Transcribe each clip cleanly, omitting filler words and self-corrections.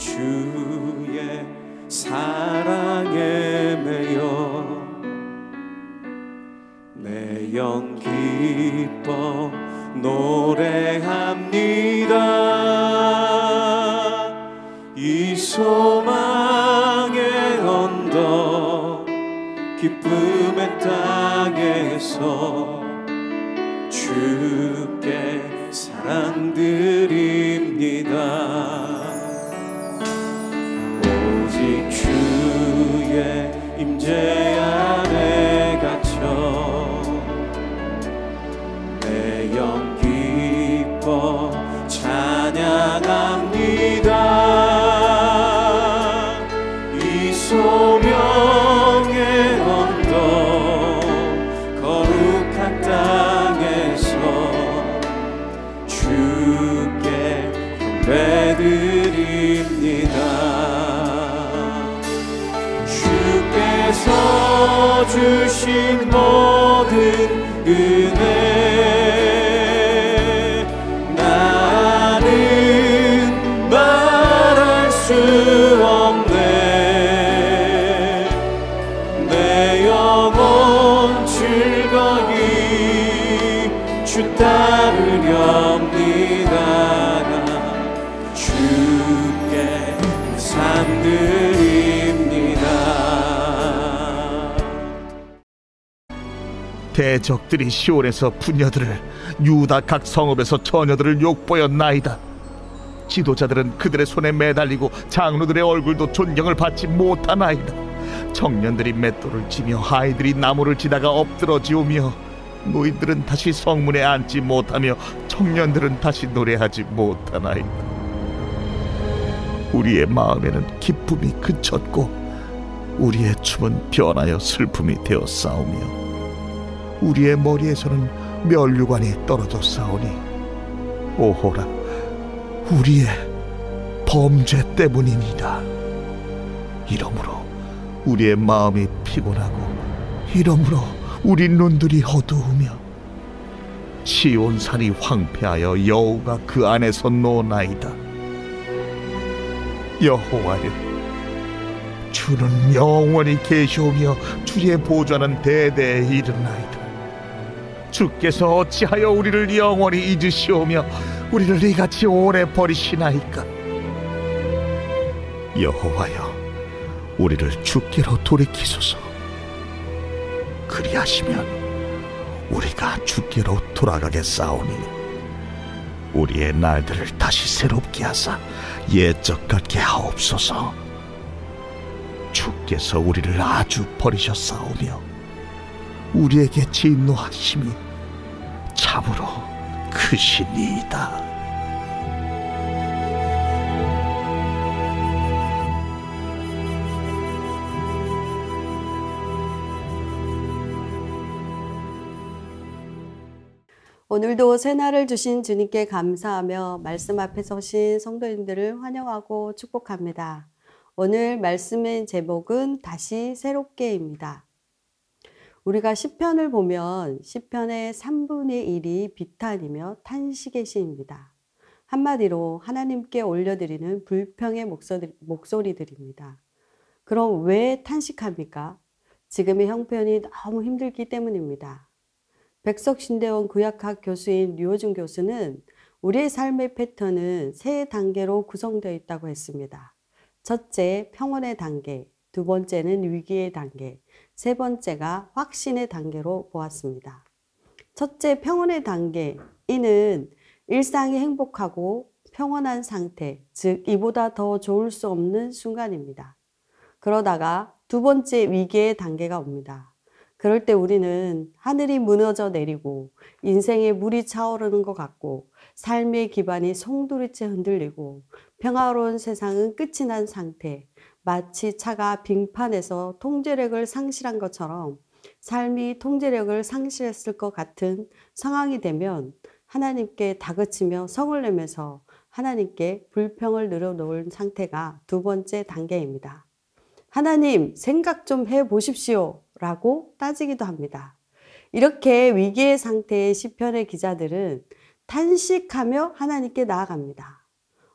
주의 사랑에 매여 내 영 기뻐 노래합니다. 이 소망의 언덕 기쁨의 땅에서 주께 사랑드립니다. 오직 주의 임재 안에 갇혀 내 영 기뻐 찬양합니다. 이 소명의 언덕 거룩한 땅에서 주께 경배드립니다. 주께서 주신 모든 은혜 나는 말할 수 없네. 내 영혼 즐거이 주 따르렵니다. 주께 감사드립니다. 대적들이 시온에서 부녀들을, 유다 각 성읍에서 처녀들을 욕보였나이다. 지도자들은 그들의 손에 매달리고 장로들의 얼굴도 존경을 받지 못하나이다. 청년들이 맷돌을 치며 아이들이 나무를 치다가 엎드러지우며 노인들은 다시 성문에 앉지 못하며 청년들은 다시 노래하지 못하나이다. 우리의 마음에는 기쁨이 그쳤고 우리의 춤은 변하여 슬픔이 되어 싸우며 우리의 머리에서는 면류관이 떨어져 싸우니 오호라 우리의 범죄 때문이니이다. 이러므로 우리의 마음이 피곤하고 이러므로 우리 눈들이 어두우며 시온산이 황폐하여 여호가 그 안에서 노나이다. 여호와여, 주는 영원히 계시오며 주의 보좌는 대대에 이르나이다. 주께서 어찌하여 우리를 영원히 잊으시오며 우리를 이같이 오래 버리시나이까. 여호와여, 우리를 주께로 돌이키소서. 그리하시면 우리가 주께로 돌아가겠사오니 우리의 날들을 다시 새롭게 하사 옛적 같게 하옵소서. 주께서 우리를 아주 버리셨사오며 우리에게 진노하심이 참으로 크시니이다. 오늘도 새날을 주신 주님께 감사하며 말씀 앞에 서신 성도님들을 환영하고 축복합니다. 오늘 말씀의 제목은 다시 새롭게입니다. 우리가 시편을 보면 시편의 3분의 1이 비탄이며 탄식의 시입니다. 한마디로 하나님께 올려드리는 불평의 목소리들입니다. 그럼 왜 탄식합니까? 지금의 형편이 너무 힘들기 때문입니다. 백석신대원 구약학 교수인 류호준 교수는 우리의 삶의 패턴은 세 단계로 구성되어 있다고 했습니다. 첫째, 평온의 단계, 두 번째는 위기의 단계, 세 번째가 확신의 단계로 보았습니다. 첫째, 평온의 단계, 이는 일상이 행복하고 평온한 상태, 즉 이보다 더 좋을 수 없는 순간입니다. 그러다가 두 번째 위기의 단계가 옵니다. 그럴 때 우리는 하늘이 무너져 내리고 인생에 물이 차오르는 것 같고 삶의 기반이 송두리째 흔들리고 평화로운 세상은 끝이 난 상태, 마치 차가 빙판에서 통제력을 상실한 것처럼 삶이 통제력을 상실했을 것 같은 상황이 되면 하나님께 다그치며 성을 내면서 하나님께 불평을 늘어놓은 상태가 두 번째 단계입니다. 하나님, 생각 좀 해보십시오 라고 따지기도 합니다. 이렇게 위기의 상태의 시편의 기자들은 탄식하며 하나님께 나아갑니다.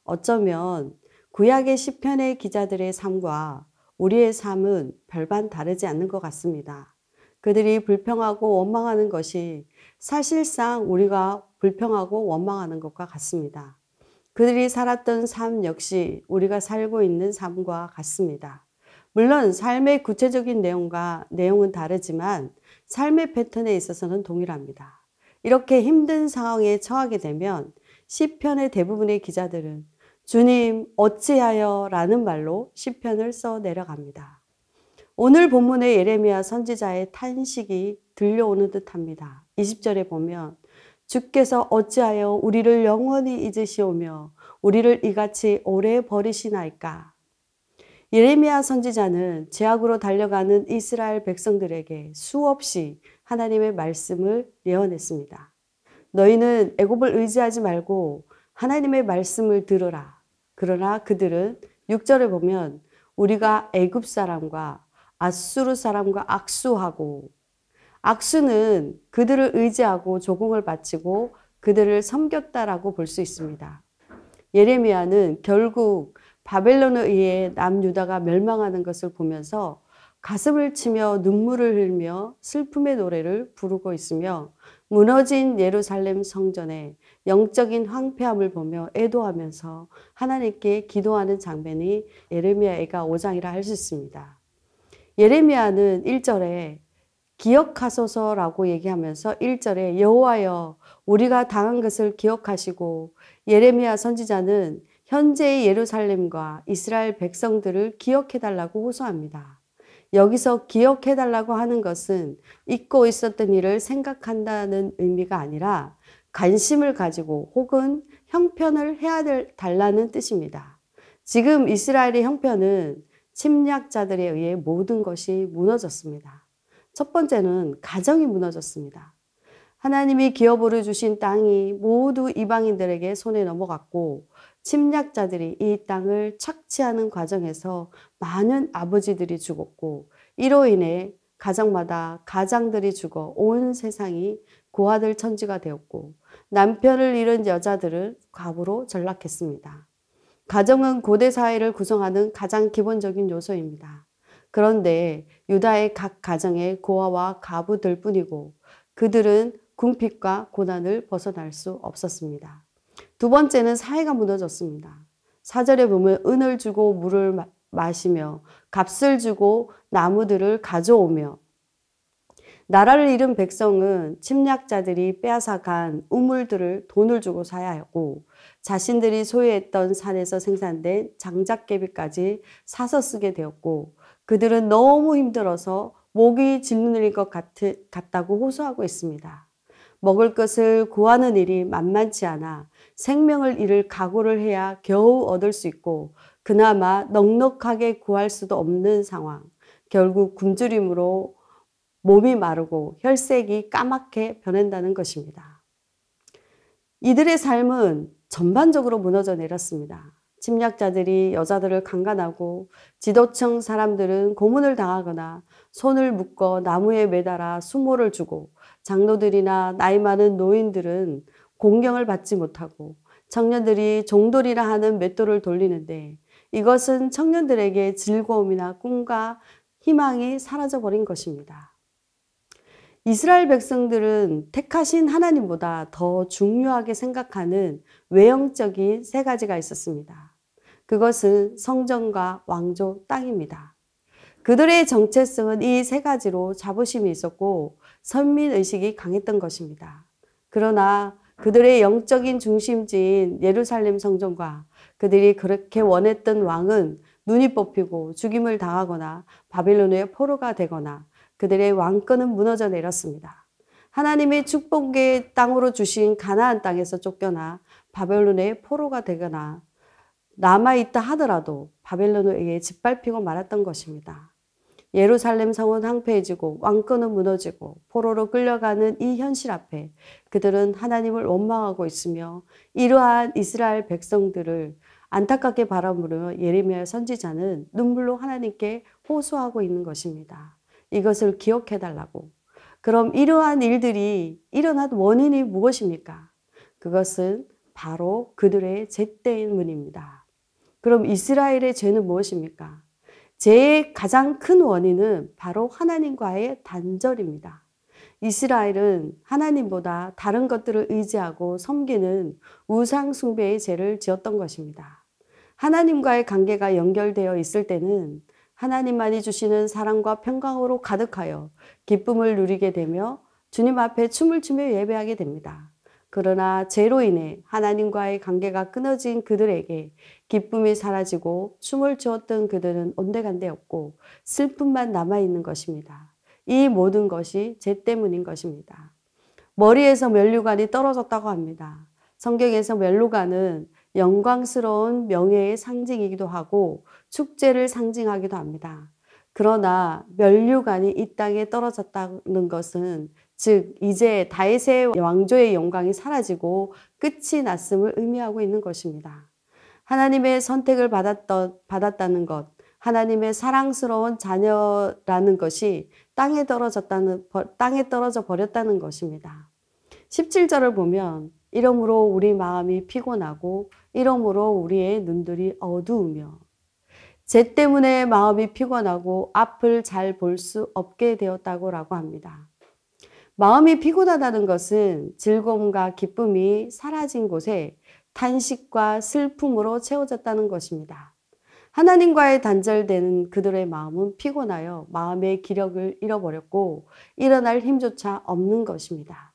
어쩌면 구약의 시편의 기자들의 삶과 우리의 삶은 별반 다르지 않는 것 같습니다. 그들이 불평하고 원망하는 것이 사실상 우리가 불평하고 원망하는 것과 같습니다. 그들이 살았던 삶 역시 우리가 살고 있는 삶과 같습니다. 물론 삶의 구체적인 내용은 다르지만 삶의 패턴에 있어서는 동일합니다. 이렇게 힘든 상황에 처하게 되면 시편의 대부분의 기자들은 주님 어찌하여 라는 말로 시편을 써 내려갑니다. 오늘 본문의 예레미야 선지자의 탄식이 들려오는 듯합니다. 20절에 보면 주께서 어찌하여 우리를 영원히 잊으시오며 우리를 이같이 오래 버리시나이까. 예레미야 선지자는 죄악으로 달려가는 이스라엘 백성들에게 수없이 하나님의 말씀을 예언했습니다. 너희는 애굽을 의지하지 말고 하나님의 말씀을 들으라. 그러나 그들은 6절에 보면 우리가 애굽 사람과 아수르 사람과 악수하고, 악수는 그들을 의지하고 조공을 바치고 그들을 섬겼다라고 볼 수 있습니다. 예레미야는 결국 바벨론에 의해 남유다가 멸망하는 것을 보면서 가슴을 치며 눈물을 흘며 슬픔의 노래를 부르고 있으며 무너진 예루살렘 성전의 영적인 황폐함을 보며 애도하면서 하나님께 기도하는 장면이 예레미야가 5장이라 할 수 있습니다. 예레미야는 1절에 기억하소서라고 얘기하면서 1절에 여호와여 우리가 당한 것을 기억하시고, 예레미야 선지자는 현재의 예루살렘과 이스라엘 백성들을 기억해달라고 호소합니다. 여기서 기억해달라고 하는 것은 잊고 있었던 일을 생각한다는 의미가 아니라 관심을 가지고 혹은 형편을 달라는 뜻입니다. 지금 이스라엘의 형편은 침략자들에 의해 모든 것이 무너졌습니다. 첫 번째는 가정이 무너졌습니다. 하나님이 기업으로 주신 땅이 모두 이방인들에게 손에 넘어갔고, 침략자들이 이 땅을 착취하는 과정에서 많은 아버지들이 죽었고, 이로 인해 가정마다 가장들이 죽어 온 세상이 고아들 천지가 되었고, 남편을 잃은 여자들은 과부로 전락했습니다. 가정은 고대 사회를 구성하는 가장 기본적인 요소입니다. 그런데 유다의 각 가정에 고아와 가부들 뿐이고 그들은 궁핍과 고난을 벗어날 수 없었습니다. 두 번째는 사회가 무너졌습니다. 4절에 보면 은을 주고 물을 마시며 값을 주고 나무들을 가져오며, 나라를 잃은 백성은 침략자들이 빼앗아간 우물들을 돈을 주고 사야 하고 자신들이 소유했던 산에서 생산된 장작개비까지 사서 쓰게 되었고, 그들은 너무 힘들어서 목이 질릴 것 같다고 호소하고 있습니다. 먹을 것을 구하는 일이 만만치 않아 생명을 잃을 각오를 해야 겨우 얻을 수 있고, 그나마 넉넉하게 구할 수도 없는 상황. 결국 굶주림으로 몸이 마르고 혈색이 까맣게 변한다는 것입니다. 이들의 삶은 전반적으로 무너져 내렸습니다. 침략자들이 여자들을 강간하고 지도층 사람들은 고문을 당하거나 손을 묶어 나무에 매달아 수모를 주고, 장로들이나 나이 많은 노인들은 공경을 받지 못하고 청년들이 종돌이라 하는 맷돌을 돌리는데, 이것은 청년들에게 즐거움이나 꿈과 희망이 사라져버린 것입니다. 이스라엘 백성들은 택하신 하나님보다 더 중요하게 생각하는 외형적인 세 가지가 있었습니다. 그것은 성전과 왕조, 땅입니다. 그들의 정체성은 이 세 가지로 자부심이 있었고 선민의식이 강했던 것입니다. 그러나 그들의 영적인 중심지인 예루살렘 성전과 그들이 그렇게 원했던 왕은 눈이 뽑히고 죽임을 당하거나 바벨론의 포로가 되거나 그들의 왕권은 무너져 내렸습니다. 하나님의 축복의 땅으로 주신 가나안 땅에서 쫓겨나 바벨론의 포로가 되거나 남아있다 하더라도 바벨론에 의해 짓밟히고 말았던 것입니다. 예루살렘 성은 황폐해지고 왕권은 무너지고 포로로 끌려가는 이 현실 앞에 그들은 하나님을 원망하고 있으며, 이러한 이스라엘 백성들을 안타깝게 바라보며 예레미야 선지자는 눈물로 하나님께 호소하고 있는 것입니다. 이것을 기억해달라고. 그럼 이러한 일들이 일어난 원인이 무엇입니까? 그것은 바로 그들의 죄 때문입니다. 그럼 이스라엘의 죄는 무엇입니까? 죄의 가장 큰 원인은 바로 하나님과의 단절입니다. 이스라엘은 하나님보다 다른 것들을 의지하고 섬기는 우상 숭배의 죄를 지었던 것입니다. 하나님과의 관계가 연결되어 있을 때는 하나님만이 주시는 사랑과 평강으로 가득하여 기쁨을 누리게 되며 주님 앞에 춤을 추며 예배하게 됩니다. 그러나 죄로 인해 하나님과의 관계가 끊어진 그들에게 기쁨이 사라지고 춤을 추었던 그들은 온데간데 없고 슬픔만 남아있는 것입니다. 이 모든 것이 죄 때문인 것입니다. 머리에서 면류관이 떨어졌다고 합니다. 성경에서 면류관은 영광스러운 명예의 상징이기도 하고 축제를 상징하기도 합니다. 그러나 면류관이 이 땅에 떨어졌다는 것은 즉 이제 다윗의 왕조의 영광이 사라지고 끝이 났음을 의미하고 있는 것입니다. 하나님의 선택을 받았다는 것, 하나님의 사랑스러운 자녀라는 것이 땅에 떨어져 버렸다는 것입니다. 17절을 보면 이러므로 우리 마음이 피곤하고 이러므로 우리의 눈들이 어두우며 죄 때문에 마음이 피곤하고 앞을 잘 볼 수 없게 되었다고 합니다. 마음이 피곤하다는 것은 즐거움과 기쁨이 사라진 곳에 탄식과 슬픔으로 채워졌다는 것입니다. 하나님과의 단절되는 그들의 마음은 피곤하여 마음의 기력을 잃어버렸고 일어날 힘조차 없는 것입니다.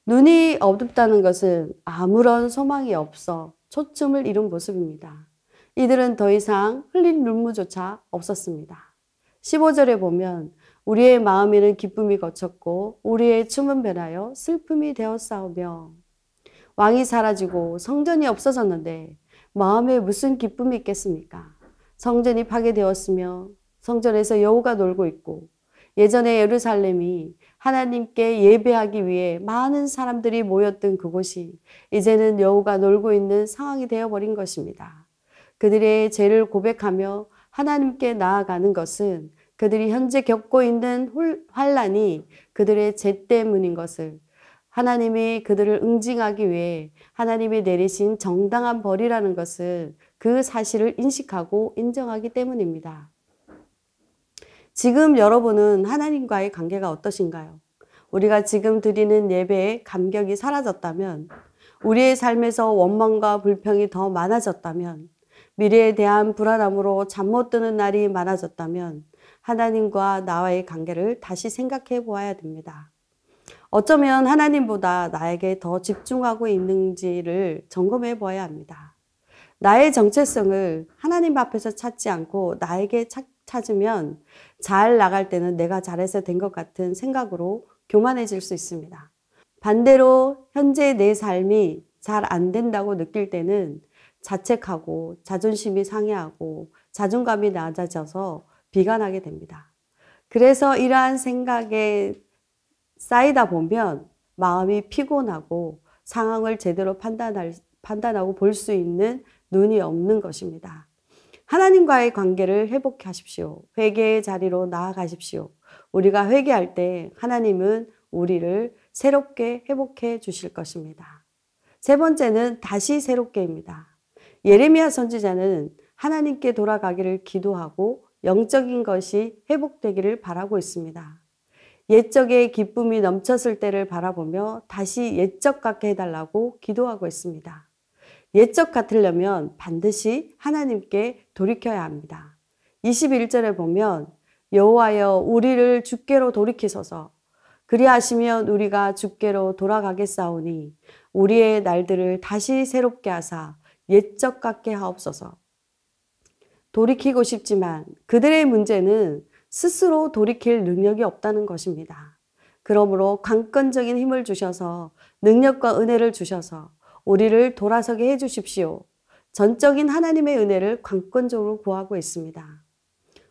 눈이 어둡다는 것은 아무런 소망이 없어 초점을 잃은 모습입니다. 이들은 더 이상 흘릴 눈물조차 없었습니다. 15절에 보면 우리의 마음에는 기쁨이 거쳤고 우리의 춤은 변하여 슬픔이 되었사오며 왕이 사라지고 성전이 없어졌는데 마음에 무슨 기쁨이 있겠습니까? 성전이 파괴되었으며 성전에서 여호가 놀고 있고 예전에 예루살렘이 하나님께 예배하기 위해 많은 사람들이 모였던 그곳이 이제는 여호가 놀고 있는 상황이 되어버린 것입니다. 그들의 죄를 고백하며 하나님께 나아가는 것은 그들이 현재 겪고 있는 환난이 그들의 죄 때문인 것을 하나님이 그들을 응징하기 위해 하나님이 내리신 정당한 벌이라는 것을 그 사실을 인식하고 인정하기 때문입니다. 지금 여러분은 하나님과의 관계가 어떠신가요? 우리가 지금 드리는 예배에 감격이 사라졌다면, 우리의 삶에서 원망과 불평이 더 많아졌다면, 미래에 대한 불안함으로 잠 못 드는 날이 많아졌다면 하나님과 나와의 관계를 다시 생각해 보아야 됩니다. 어쩌면 하나님보다 나에게 더 집중하고 있는지를 점검해 보아야 합니다. 나의 정체성을 하나님 앞에서 찾지 않고 나에게 찾으면 잘 나갈 때는 내가 잘해서 된 것 같은 생각으로 교만해질 수 있습니다. 반대로 현재 내 삶이 잘 안 된다고 느낄 때는 자책하고 자존심이 상해하고 자존감이 낮아져서 비관하게 됩니다. 그래서 이러한 생각에 쌓이다 보면 마음이 피곤하고 상황을 제대로 판단하고 볼 수 있는 눈이 없는 것입니다. 하나님과의 관계를 회복하십시오. 회개의 자리로 나아가십시오. 우리가 회개할 때 하나님은 우리를 새롭게 회복해 주실 것입니다. 세 번째는 다시 새롭게입니다. 예레미야 선지자는 하나님께 돌아가기를 기도하고 영적인 것이 회복되기를 바라고 있습니다. 옛적의 기쁨이 넘쳤을 때를 바라보며 다시 옛적 같게 해달라고 기도하고 있습니다. 옛적 같으려면 반드시 하나님께 돌이켜야 합니다. 21절에 보면 여호와여 우리를 주께로 돌이키소서 그리하시면 우리가 주께로 돌아가겠사오니 우리의 날들을 다시 새롭게 하사 옛적 같게 하옵소서. 돌이키고 싶지만 그들의 문제는 스스로 돌이킬 능력이 없다는 것입니다. 그러므로 강권적인 힘을 주셔서 능력과 은혜를 주셔서 우리를 돌아서게 해주십시오. 전적인 하나님의 은혜를 강권적으로 구하고 있습니다.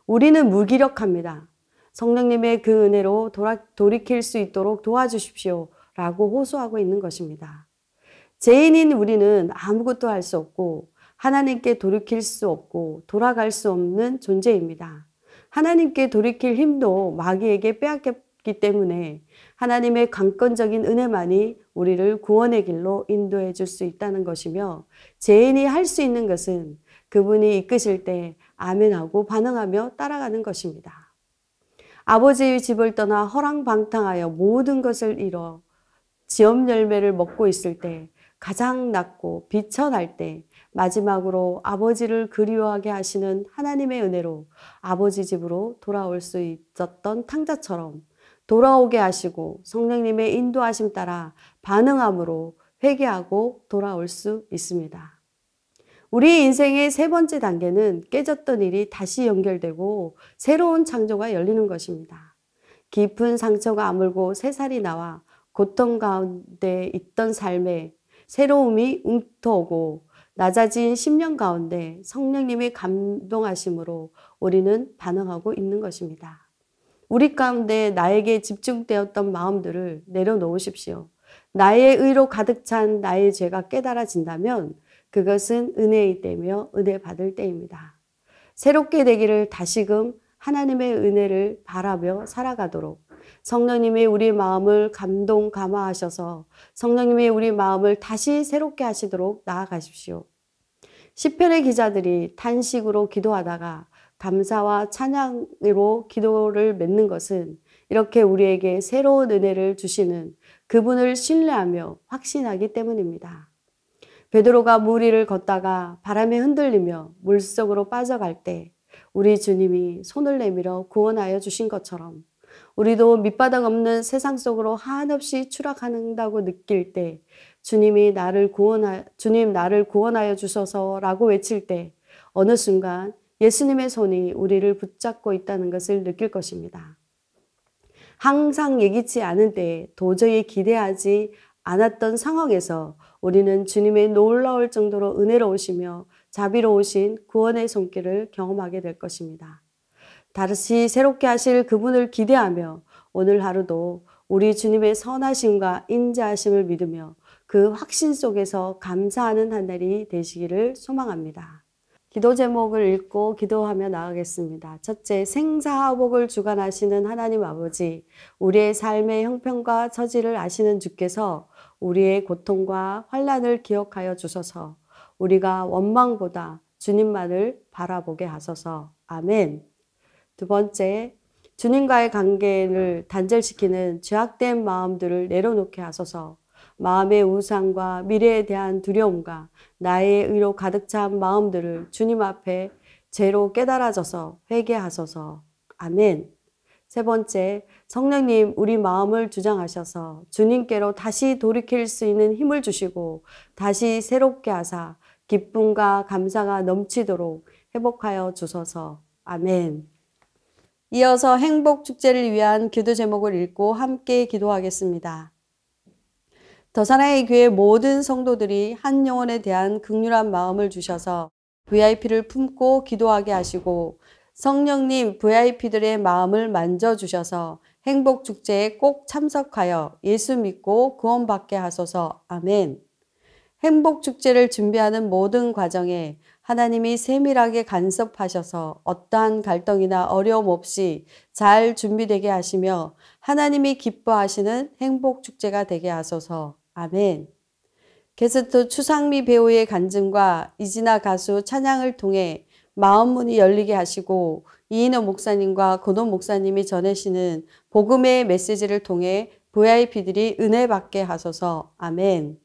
우리는 무기력합니다. 성령님의 그 은혜로 돌이킬 수 있도록 도와주십시오. 라고 호소하고 있는 것입니다. 죄인인 우리는 아무것도 할 수 없고 하나님께 돌이킬 수 없고 돌아갈 수 없는 존재입니다. 하나님께 돌이킬 힘도 마귀에게 빼앗겼기 때문에 하나님의 강권적인 은혜만이 우리를 구원의 길로 인도해 줄 수 있다는 것이며 죄인이 할 수 있는 것은 그분이 이끄실 때 아멘하고 반응하며 따라가는 것입니다. 아버지의 집을 떠나 허랑방탕하여 모든 것을 잃어 지업 열매를 먹고 있을 때, 가장 낮고 비천할 때 마지막으로 아버지를 그리워하게 하시는 하나님의 은혜로 아버지 집으로 돌아올 수 있었던 탕자처럼 돌아오게 하시고 성령님의 인도하심 따라 반응함으로 회개하고 돌아올 수 있습니다. 우리 인생의 세 번째 단계는 깨졌던 일이 다시 연결되고 새로운 창조가 열리는 것입니다. 깊은 상처가 아물고 새살이 나와 고통 가운데 있던 삶에 새로움이 웅터오고 낮아진 심령 가운데 성령님의 감동하심으로 우리는 반응하고 있는 것입니다. 우리 가운데 나에게 집중되었던 마음들을 내려놓으십시오. 나의 의로 가득 찬 나의 죄가 깨달아진다면 그것은 은혜의 때며 은혜 받을 때입니다. 새롭게 되기를 다시금 하나님의 은혜를 바라며 살아가도록 성령님이 우리 마음을 감화하셔서 성령님이 우리 마음을 다시 새롭게 하시도록 나아가십시오. 시편의 기자들이 탄식으로 기도하다가 감사와 찬양으로 기도를 맺는 것은 이렇게 우리에게 새로운 은혜를 주시는 그분을 신뢰하며 확신하기 때문입니다. 베드로가 물 위를 걷다가 바람에 흔들리며 물속으로 빠져갈 때 우리 주님이 손을 내밀어 구원하여 주신 것처럼 우리도 밑바닥 없는 세상 속으로 한없이 추락한다고 느낄 때 주님 나를 구원하여 주소서라고 외칠 때 어느 순간 예수님의 손이 우리를 붙잡고 있다는 것을 느낄 것입니다. 항상 예기치 않은 때에 도저히 기대하지 않았던 상황에서 우리는 주님의 놀라울 정도로 은혜로우시며 자비로우신 구원의 손길을 경험하게 될 것입니다. 다시 새롭게 하실 그분을 기대하며 오늘 하루도 우리 주님의 선하심과 인자하심을 믿으며 그 확신 속에서 감사하는 한 날이 되시기를 소망합니다. 기도 제목을 읽고 기도하며 나가겠습니다. 첫째, 생사화복을 주관하시는 하나님 아버지, 우리의 삶의 형편과 처지를 아시는 주께서 우리의 고통과 환난을 기억하여 주소서. 우리가 원망보다 주님만을 바라보게 하소서. 아멘. 두 번째, 주님과의 관계를 단절시키는 죄악된 마음들을 내려놓게 하소서. 마음의 우상과 미래에 대한 두려움과 나의 의로 가득 찬 마음들을 주님 앞에 죄로 깨달아져서 회개하소서. 아멘. 세 번째, 성령님 우리 마음을 주장하셔서 주님께로 다시 돌이킬 수 있는 힘을 주시고 다시 새롭게 하사 기쁨과 감사가 넘치도록 회복하여 주소서. 아멘. 이어서 행복축제를 위한 기도 제목을 읽고 함께 기도하겠습니다. 더사랑의 교회 모든 성도들이 한 영혼에 대한 긍휼한 마음을 주셔서 VIP를 품고 기도하게 하시고 성령님 VIP들의 마음을 만져주셔서 행복축제에 꼭 참석하여 예수 믿고 구원받게 하소서. 아멘. 행복축제를 준비하는 모든 과정에 하나님이 세밀하게 간섭하셔서 어떠한 갈등이나 어려움 없이 잘 준비되게 하시며 하나님이 기뻐하시는 행복축제가 되게 하소서. 아멘. 게스트 추상미 배우의 간증과 이진아 가수 찬양을 통해 마음 문이 열리게 하시고 이인호 목사님과 고노 목사님이 전해시는 복음의 메시지를 통해 VIP들이 은혜 받게 하소서. 아멘.